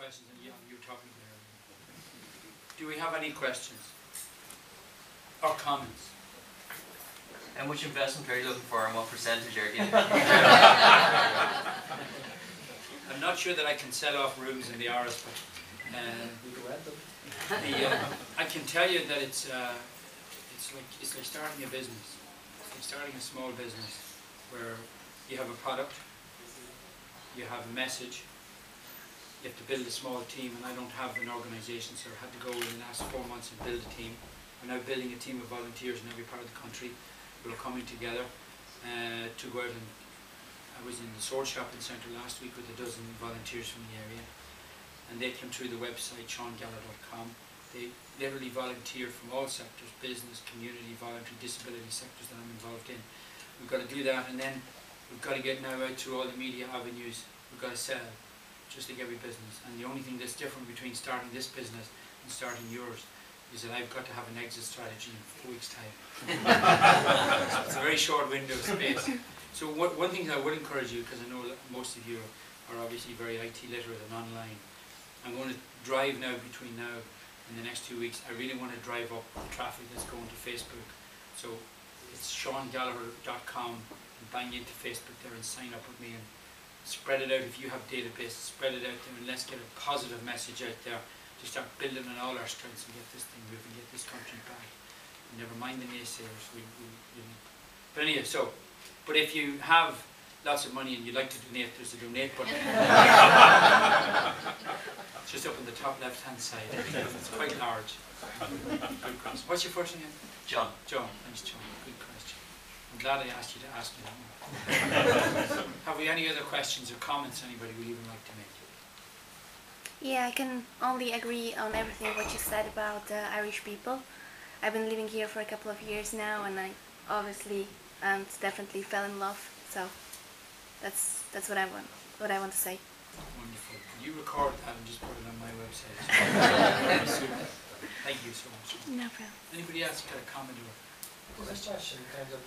questions, and yeah, you were talking about earlier. Do we have any questions or comments? How much investment are you looking for, and what percentage are you getting? I'm not sure that I can sell off rooms in the Iris, but I can tell you that it's like starting a business. It's like starting a small business where you have a product, you have a message, you have to build a small team, and I don't have an organisation, so I had to go in the last 4 months and build a team. We're now building a team of volunteers in every part of the country who are coming together to go out, and I was in the sword shopping centre last week with a dozen volunteers from the area, and they came through the website SeanGallagher.com. They literally volunteer from all sectors: business, community, voluntary, disability sectors that I'm involved in. We've got to do that, and then we've got to get now out to all the media avenues. We've got to sell, just like every business. And the only thing that's different between starting this business and starting yours is that I've got to have an exit strategy in 4 weeks' time. So it's a very short window of space. So one thing that I would encourage you, because I know most of you are obviously very IT literate and online, I'm going to drive now between now and the next 2 weeks. I really want to drive up the traffic that's going to Facebook. So it's SeanGallagher.com, and bang into Facebook there and sign up with me and spread it out. If you have databases, spread it out there, and let's get a positive message out there to start building on all our strengths and get this thing moving, get this country back. And never mind the naysayers. But anyway, but if you have lots of money and you'd like to donate, there's a donate button. It's just up on the top left-hand side. It's quite large. Good question. What's your first name? John. John. Thanks, John. Good question. I'm glad I asked you to ask me that one. Have we any other questions or comments anybody would even like to make? Yeah, I can only agree on everything what you said about Irish people. I've been living here for a couple of years now, and I obviously and definitely fell in love. So that's what I want to say. Wonderful. Can you record that and just put it on my website? Thank you so much. No problem. Anybody else got a comment or a question in terms of,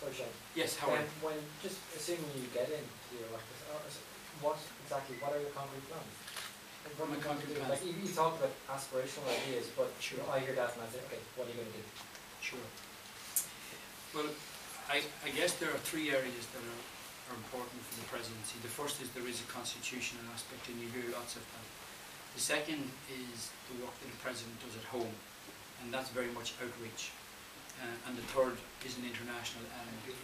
sorry Sean. Yes, Howard. When just assuming you get into your work, what are your concrete plans? From a concrete plan. Like you talked about aspirational ideas, but sure. I hear that and I say, okay, what are you going to do? Sure. Well, I guess there are 3 areas that are important for the presidency. The first is there is a constitutional aspect, and you hear lots of that. The second is the work that the president does at home, and that's very much outreach. And the third is an international element.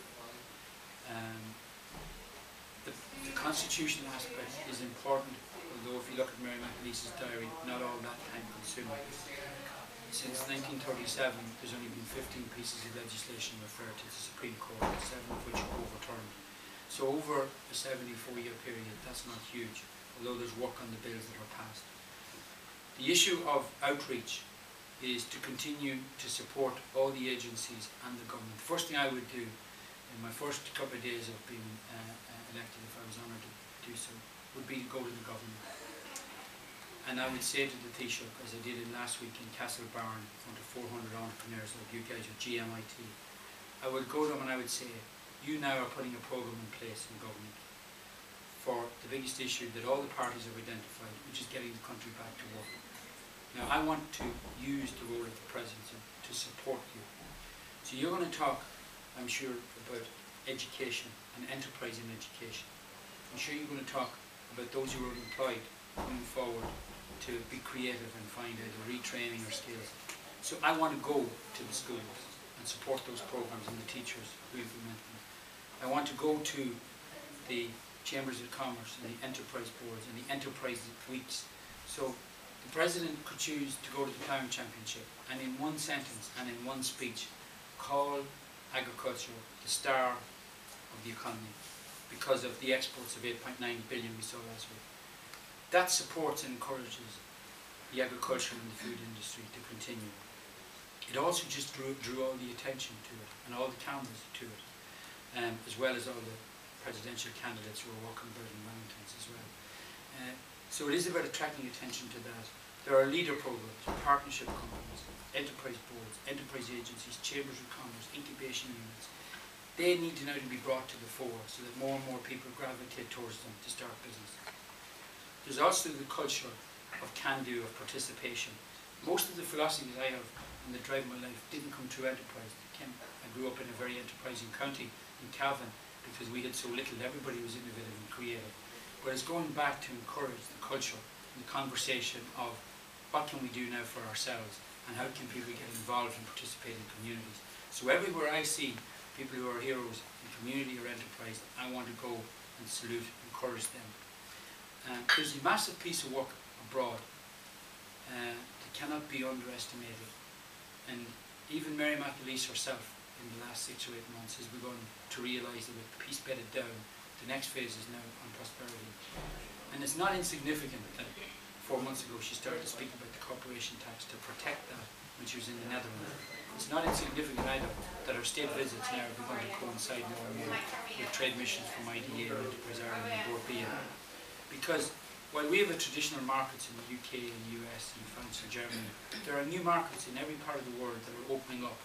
The constitutional aspect is important, although if you look at Mary McAleese's diary, not all that time consuming. Since 1937, there's only been 15 pieces of legislation referred to the Supreme Court, 7 of which are overturned. So over a 74-year period, that's not huge, although there's work on the bills that are passed. The issue of outreach is to continue to support all the agencies and the government. The first thing I would do in my first couple of days of being elected, if I was honoured to do so, would be to go to the government. And I would say to the Taoiseach, as I did last week in Castlebarn, in front of 400 entrepreneurs like you guys with GMIT, I would go to them and I would say, you now are putting a programme in place in government for the biggest issue that all the parties have identified, which is getting the country back to work. Now I want to use the role of the presidency to support you. So you're going to talk, I'm sure, about education and enterprise in education. I'm sure you're going to talk about those who are employed coming forward to be creative and find either retraining or skills. So I want to go to the schools and support those programs and the teachers who implement them. I want to go to the Chambers of Commerce and the enterprise boards and the enterprise weeks. So the President could choose to go to the Ploughing Championship and in one sentence and in one speech call agriculture the star of the economy because of the exports of 8.9 billion we saw last week. That supports and encourages the agriculture and the food industry to continue. It also just drew all the attention to it and all the cameras to it, as well as all the presidential candidates who are walking about in Valentine's as well. So it is about attracting attention to that. There are leader programs, partnership companies, enterprise boards, enterprise agencies, chambers of commerce, incubation units. They need to now to be brought to the fore so that more and more people gravitate towards them to start business. There's also the culture of can-do, of participation. Most of the philosophies I have and that drive my life didn't come through enterprise. I grew up in a very enterprising county in Cavan because we had so little. Everybody was innovative and creative. But it's going back to encourage the culture and the conversation of what can we do now for ourselves and how can people get involved and participate in communities. So everywhere I see people who are heroes in community or enterprise, I want to go and salute, encourage them. There's a massive piece of work abroad that cannot be underestimated. And even Mary McAleese herself in the last 6 or 8 months has begun to realise that with peace bedded down, the next phase is now on prosperity. And it's not insignificant that 4 months ago she started to speak about the corporation tax to protect that when she was in the Netherlands. It's not insignificant either that our state visits now are going to coincide more and more with trade missions from IDA and Enterprise Ireland and European. Because while we have traditional markets in the UK and the US and France and Germany, there are new markets in every part of the world that are opening up,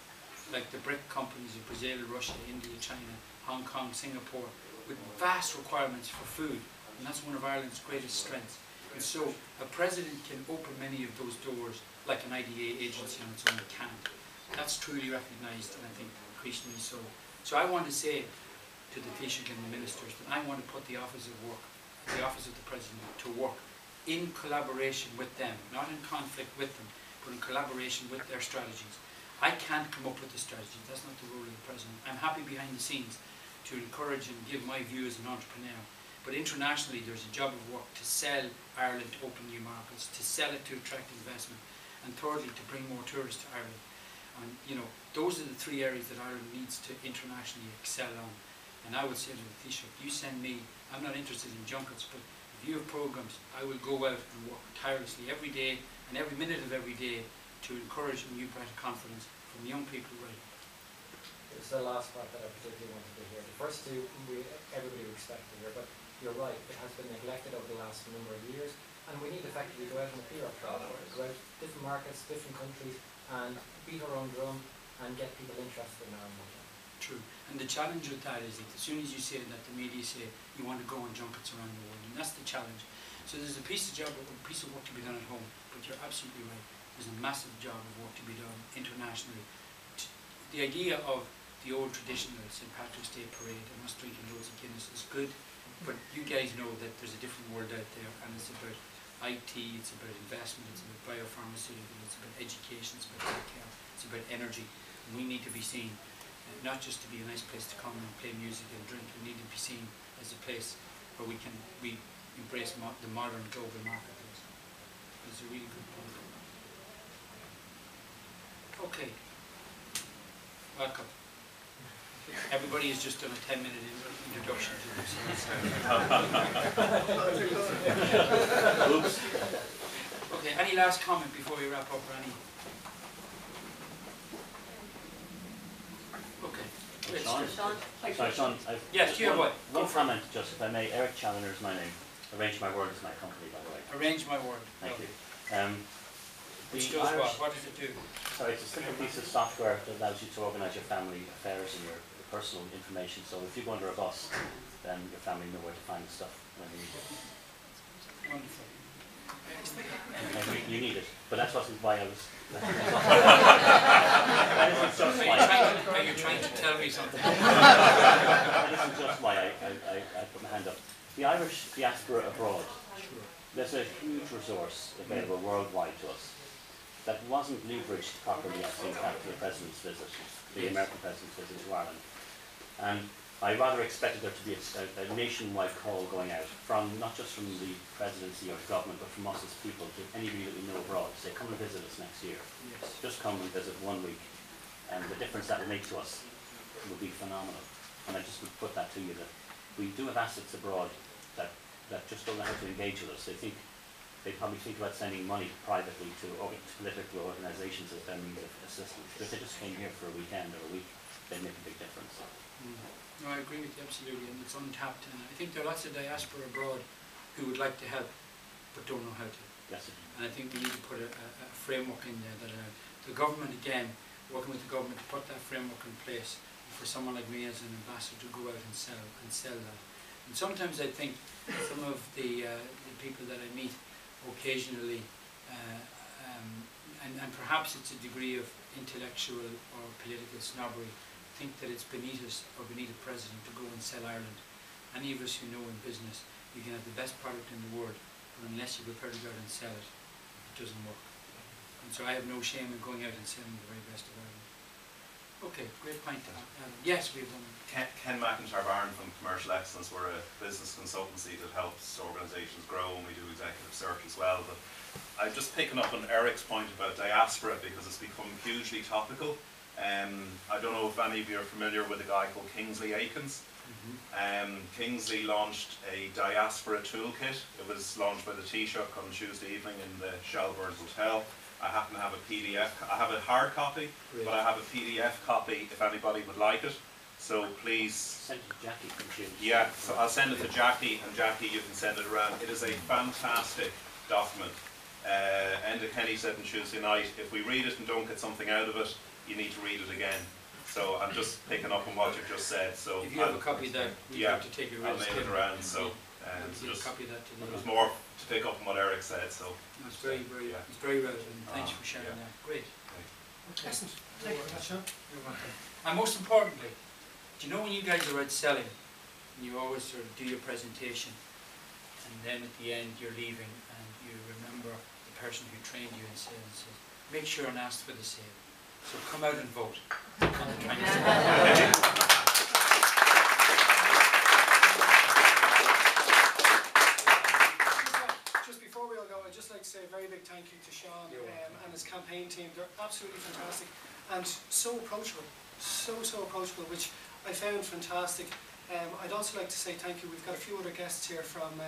like the BRIC companies of Brazil, Russia, India, China, Hong Kong, Singapore, with vast requirements for food, and that's one of Ireland's greatest strengths. And so a president can open many of those doors like an IDA agency on its own can't. That's truly recognised, and I think increasingly so. So I want to say to the Taoiseach and the ministers that I want to put the Office of Work, the Office of the President, to work in collaboration with them, not in conflict with them, but in collaboration with their strategies. I can't come up with the strategy, that's not the role of the President. I'm happy behind the scenes to encourage and give my view as an entrepreneur. But internationally there's a job of work to sell Ireland to open new markets, to sell it to attract investment, and thirdly to bring more tourists to Ireland. And you know, those are the 3 areas that Ireland needs to internationally excel on. And I would say to the Taoiseach, you send me, I'm not interested in junkets, but if you have programs, I will go out and work tirelessly every day and every minute of every day to encourage a new breath of confidence from young people right. It's the last part that I particularly wanted to hear. The first 2, everybody would expect to hear, but you're right, it has been neglected over the last number of years, and we need effectively to go out and appear our travel, go out to different markets, different countries, and beat our own drum and get people interested in our own country. True. And the challenge with that is that as soon as you say that, the media say you want to go on junkets around the world, and that's the challenge. So there's a piece of work to be done at home, but you're absolutely right. There's a massive job of work to be done internationally. The idea of the old traditional St. Patrick's Day parade and us drinking loads of Guinness is good, but you guys know that there's a different world out there, and it's about IT, it's about investment, it's about biopharmaceutical, it's about education, it's about healthcare, it's about energy. And we need to be seen not just to be a nice place to come and play music and drink. We need to be seen as a place where we embrace the modern global marketplace. It's a really good point. Okay. Welcome. Everybody has just done a 10-minute introduction to this. Oops. Okay, any last comment before we wrap up, Randy? Okay. Sean? Sorry, Sean, I've yes, you have what? One comment, just if I may. Eric Challoner is my name. Arrange My World is my company, by the way. Arrange My World. Thank you. Which does what? What does it do? Sorry, it's a simple piece of software that allows you to organise your family affairs and your personal information. So if you go under a bus, then your family know where to find stuff when they need it. Wonderful. And you need it, but that wasn't why I was. That isn't just why. Are you trying to tell me something? That isn't just why I put my hand up. The Irish diaspora abroad. There's a huge resource available worldwide to us that wasn't leveraged properly, I think, after the President's visit, the American President's visit to Ireland. And I rather expected there to be a nationwide call going out from, not just from the Presidency or the government, but from us as people, to anybody that we know abroad, to say, come and visit us next year. Yes. Just come and visit 1 week. And the difference that will make to us will be phenomenal. And I just would put that to you, that we do have assets abroad that just don't know how to engage with us. They probably think about sending money privately to political organisations as their means of assistance. But if they just came here for a weekend or a week, they'd make a big difference. No, I agree with you absolutely, and it's untapped. And I think there are lots of diaspora abroad who would like to help, but don't know how to. Yes, sir. And I think we need to put a framework in there that the government, again, working with the government to put that framework in place for someone like me as an ambassador to go out and sell that. And sometimes I think some of the people that I meet occasionally, and perhaps it's a degree of intellectual or political snobbery, think that it's beneath us or beneath a president to go and sell Ireland. Any of us who know in business, you can have the best product in the world, but unless you're prepared to go out and sell it, it doesn't work. And so I have no shame in going out and selling the very best of Ireland. Okay, great point. Yes, we have one. Ken McIntyre Barron from Commercial Excellence. We're a business consultancy that helps organisations grow, and we do executive search as well. But I'm just picking up on Eric's point about diaspora because it's become hugely topical. I don't know if any of you are familiar with a guy called Kingsley Aikens. Kingsley launched a diaspora toolkit. It was launched by the Taoiseach on Tuesday evening in the Shelbourne Hotel. I happen to have a PDF. I have a hard copy, but I have a PDF copy if anybody would like it. So please Send it to Jackie from Tuesday. Yeah, so I'll send it to Jackie, and Jackie, you can send it around. It is a fantastic document. Enda Kenny said on Tuesday night, if we read it and don't get something out of it, you need to read it again. So I'm just picking up on what you've just said. So if you have a copy of that, we'd yeah, have to take it I'll mail it around. So, so just copy that to it was more to pick up on what Eric said. So no, it's very, it's very relevant. Thanks for sharing that. Great. Okay. Excellent. Thank you very much, Sean. You're welcome. And most importantly, do you know when you guys are out selling, and you always sort of do your presentation, and then at the end you're leaving, and you remember the person who trained you in sales and says, make sure and ask for the sale. So come out and vote on the 27th. Just before we all go, I'd just like to say a very big thank you to Sean and his campaign team. They're absolutely fantastic and so approachable, so approachable, which I found fantastic. I'd also like to say thank you. We've got a few other guests here from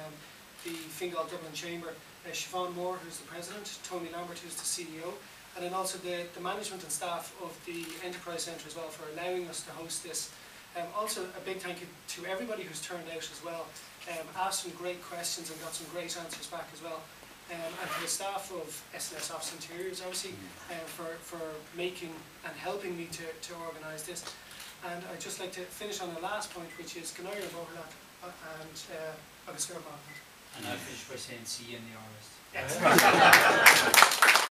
the Fingal Dublin Chamber. Siobhan Moore, who's the president, Tony Lambert, who's the CEO, and then also the management and staff of the Enterprise Centre as well for allowing us to host this. Also a big thank you to everybody who's turned out as well, asked some great questions and got some great answers back as well. And to the staff of SNS Office Interiors, obviously, for making and helping me to organise this. And I'd just like to finish on the last point, which is Gallagher and August. And I'll finish by saying see you in the August. Yes.